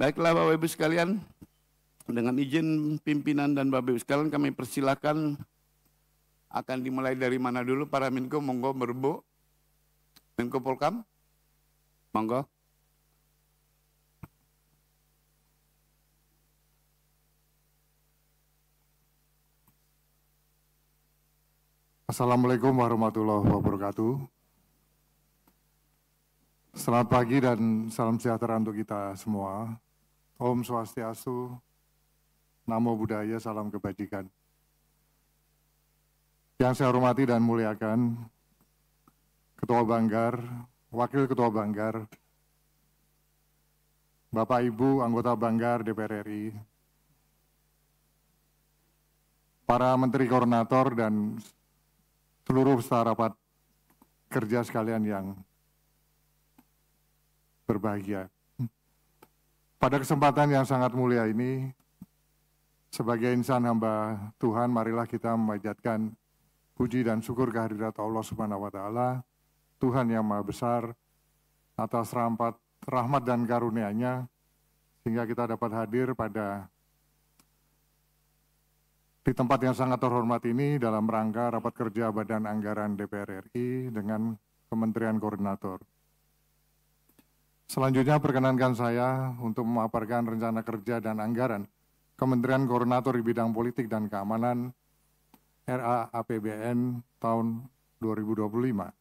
Baiklah Bapak Ibu sekalian, dengan izin pimpinan dan Bapak Ibu sekalian kami persilakan akan dimulai dari mana dulu para Menko, monggo berbu. Menko Polkam, monggo. Assalamualaikum warahmatullahi wabarakatuh. Selamat pagi dan salam sejahtera untuk kita semua. Om Swastiastu, Namo Buddhaya, salam kebajikan. Yang saya hormati dan muliakan Ketua Banggar, Wakil Ketua Banggar, Bapak Ibu anggota Banggar DPR RI, para Menteri Koordinator dan seluruh peserta rapat kerja sekalian yang berbahagia. Pada kesempatan yang sangat mulia ini, sebagai insan hamba Tuhan, marilah kita memanjatkan puji dan syukur kehadirat Allah Subhanahu wa Ta'ala, Tuhan yang Maha Besar, atas rahmat dan karunia-Nya, sehingga kita dapat hadir di tempat yang sangat terhormat ini dalam rangka rapat kerja Badan Anggaran DPR RI dengan Kementerian Koordinator. Selanjutnya perkenankan saya untuk memaparkan rencana kerja dan anggaran Kementerian Koordinator di bidang politik dan keamanan RA APBN tahun 2025.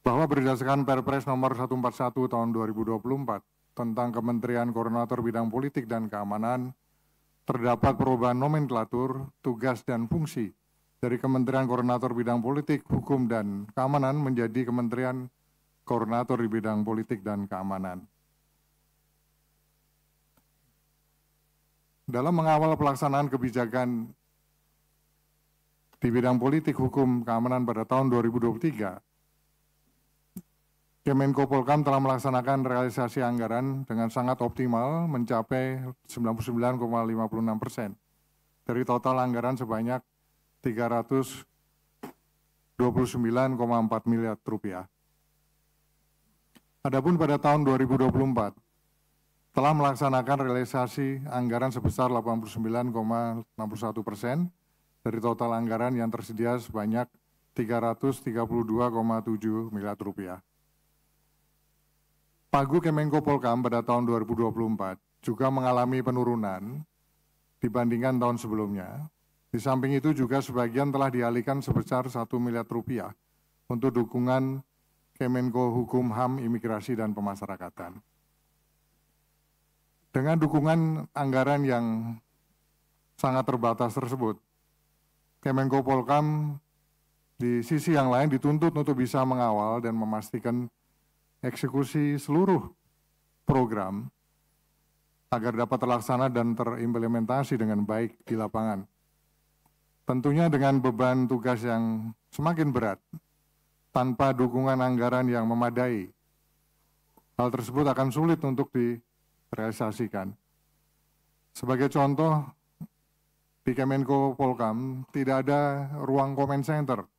Bahwa berdasarkan Perpres nomor 141 tahun 2024 tentang Kementerian Koordinator bidang politik dan keamanan, terdapat perubahan nomenklatur, tugas, dan fungsi dari Kementerian Koordinator bidang politik, hukum, dan keamanan menjadi Kementerian Koordinator di bidang politik dan keamanan. Dalam mengawal pelaksanaan kebijakan di bidang politik, hukum, keamanan pada tahun 2023, Kemenko Polkam telah melaksanakan realisasi anggaran dengan sangat optimal mencapai 99,56% dari total anggaran sebanyak 329,4 miliar rupiah. Adapun pada tahun 2024 telah melaksanakan realisasi anggaran sebesar 89,61% dari total anggaran yang tersedia sebanyak 332,7 miliar rupiah. Pagu Kemenko Polkam pada tahun 2024 juga mengalami penurunan dibandingkan tahun sebelumnya. Di samping itu juga sebagian telah dialihkan sebesar 1 miliar rupiah untuk dukungan Kemenko Hukum, HAM, Imigrasi, dan Pemasyarakatan. Dengan dukungan anggaran yang sangat terbatas tersebut, Kemenko Polkam di sisi yang lain dituntut untuk bisa mengawal dan memastikan eksekusi seluruh program agar dapat terlaksana dan terimplementasi dengan baik di lapangan. Tentunya dengan beban tugas yang semakin berat, tanpa dukungan anggaran yang memadai, hal tersebut akan sulit untuk direalisasikan. Sebagai contoh, di Kemenko Polkam tidak ada ruang comment center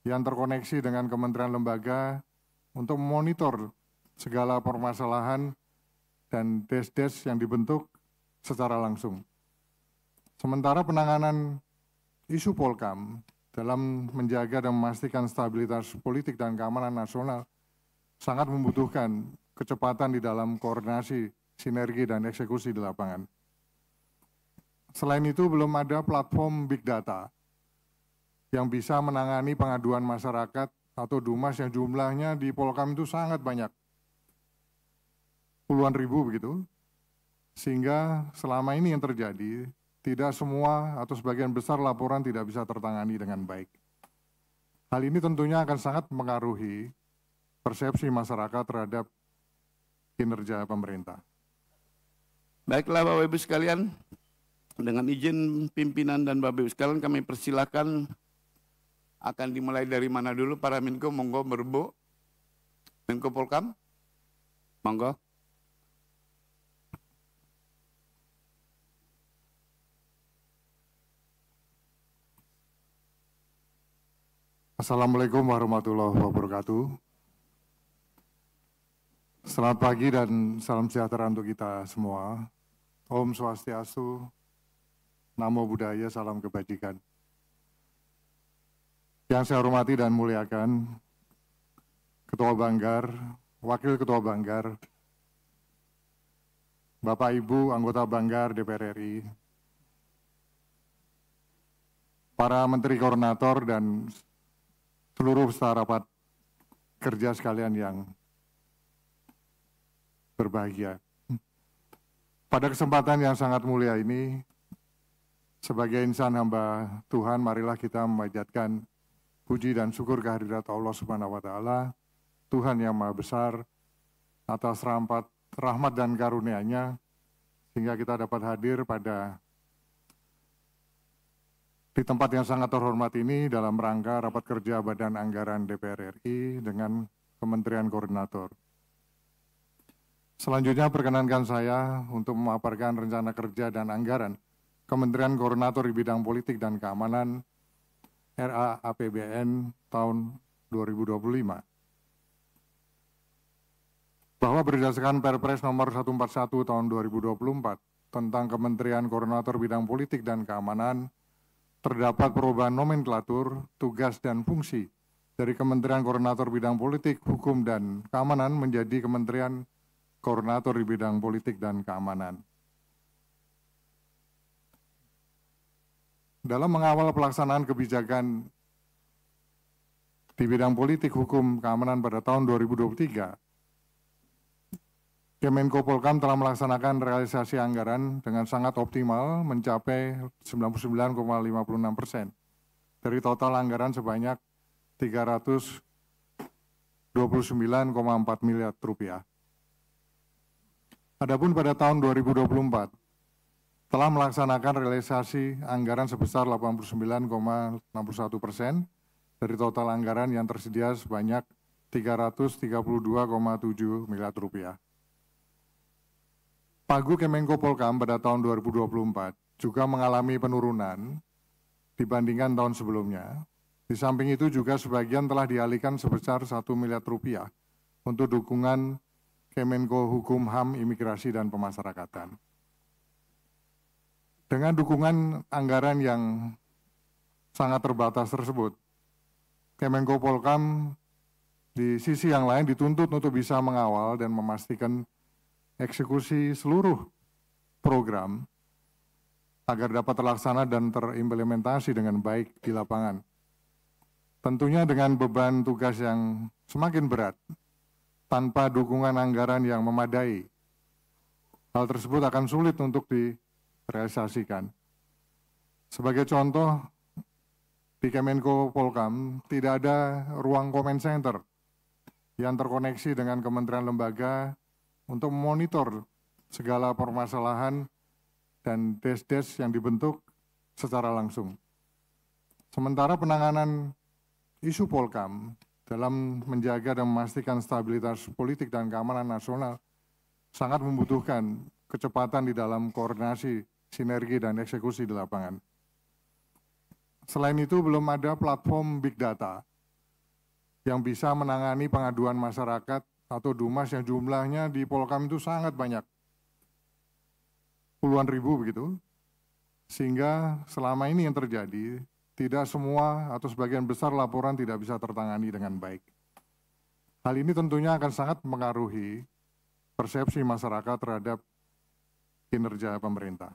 yang terkoneksi dengan kementerian lembaga untuk memonitor segala permasalahan dan desk-desk yang dibentuk secara langsung. Sementara penanganan isu Polkam dalam menjaga dan memastikan stabilitas politik dan keamanan nasional sangat membutuhkan kecepatan di dalam koordinasi, sinergi, dan eksekusi di lapangan. Selain itu, belum ada platform big data yang bisa menangani pengaduan masyarakat atau Dumas yang jumlahnya di Polkam itu sangat banyak, puluhan ribu begitu, sehingga selama ini yang terjadi, tidak semua atau sebagian besar laporan tidak bisa tertangani dengan baik. Hal ini tentunya akan sangat mengaruhi persepsi masyarakat terhadap kinerja pemerintah. Baiklah Bapak Ibu sekalian, dengan izin pimpinan dan Bapak Ibu sekalian kami persilakan akan dimulai dari mana dulu para Menko, monggo berbu. Menko Polkam, monggo. Assalamualaikum warahmatullahi wabarakatuh. Selamat pagi dan salam sejahtera untuk kita semua. Om Swastiastu, Namo Buddhaya, salam kebajikan. Yang saya hormati dan muliakan Ketua Banggar, Wakil Ketua Banggar, Bapak Ibu anggota Banggar DPR RI, para Menteri Koordinator dan seluruh peserta rapat kerja sekalian yang berbahagia. Pada kesempatan yang sangat mulia ini, sebagai insan hamba Tuhan, marilah kita memanjatkan puji dan syukur kehadirat Allah Subhanahu wa Ta'ala, Tuhan yang Maha Besar, atas rahmat dan karunia-Nya, sehingga kita dapat hadir di tempat yang sangat terhormat ini dalam rangka rapat kerja Badan Anggaran DPR RI dengan Kementerian Koordinator. Selanjutnya perkenankan saya untuk memaparkan rencana kerja dan anggaran Kementerian Koordinator di bidang politik dan keamanan RA APBN tahun 2025. Bahwa berdasarkan Perpres nomor 141 tahun 2024 tentang Kementerian Koordinator bidang politik dan keamanan, terdapat perubahan nomenklatur, tugas, dan fungsi dari Kementerian Koordinator bidang politik, hukum, dan keamanan menjadi Kementerian Koordinator di bidang politik dan keamanan. Dalam mengawal pelaksanaan kebijakan di bidang politik, hukum, keamanan pada tahun 2023, Kemenko Polhukam telah melaksanakan realisasi anggaran dengan sangat optimal mencapai 99,56% dari total anggaran sebanyak 329,4 miliar rupiah. Adapun pada tahun 2024 telah melaksanakan realisasi anggaran sebesar 89,61% dari total anggaran yang tersedia sebanyak 332,7 miliar rupiah. Pagu Kemenko Polhukam pada tahun 2024 juga mengalami penurunan dibandingkan tahun sebelumnya. Di samping itu juga sebagian telah dialihkan sebesar 1 miliar rupiah untuk dukungan Kemenko Hukum, HAM, Imigrasi, dan Pemasyarakatan. Dengan dukungan anggaran yang sangat terbatas tersebut, Kemenko Polhukam di sisi yang lain dituntut untuk bisa mengawal dan memastikan eksekusi seluruh program agar dapat terlaksana dan terimplementasi dengan baik di lapangan. Tentunya dengan beban tugas yang semakin berat, tanpa dukungan anggaran yang memadai, hal tersebut akan sulit untuk direalisasikan. Sebagai contoh, di Kemenko Polhukam tidak ada ruang comment center yang terkoneksi dengan kementerian lembaga untuk memonitor segala permasalahan dan des-des yang dibentuk secara langsung. Sementara penanganan isu Polhukam dalam menjaga dan memastikan stabilitas politik dan keamanan nasional sangat membutuhkan kecepatan di dalam koordinasi, sinergi, dan eksekusi di lapangan. Selain itu, belum ada platform big data yang bisa menangani pengaduan masyarakat atau Dumas yang jumlahnya di Polhukam itu sangat banyak, puluhan ribu begitu, sehingga selama ini yang terjadi, tidak semua atau sebagian besar laporan tidak bisa tertangani dengan baik. Hal ini tentunya akan sangat mempengaruhi persepsi masyarakat terhadap kinerja pemerintah.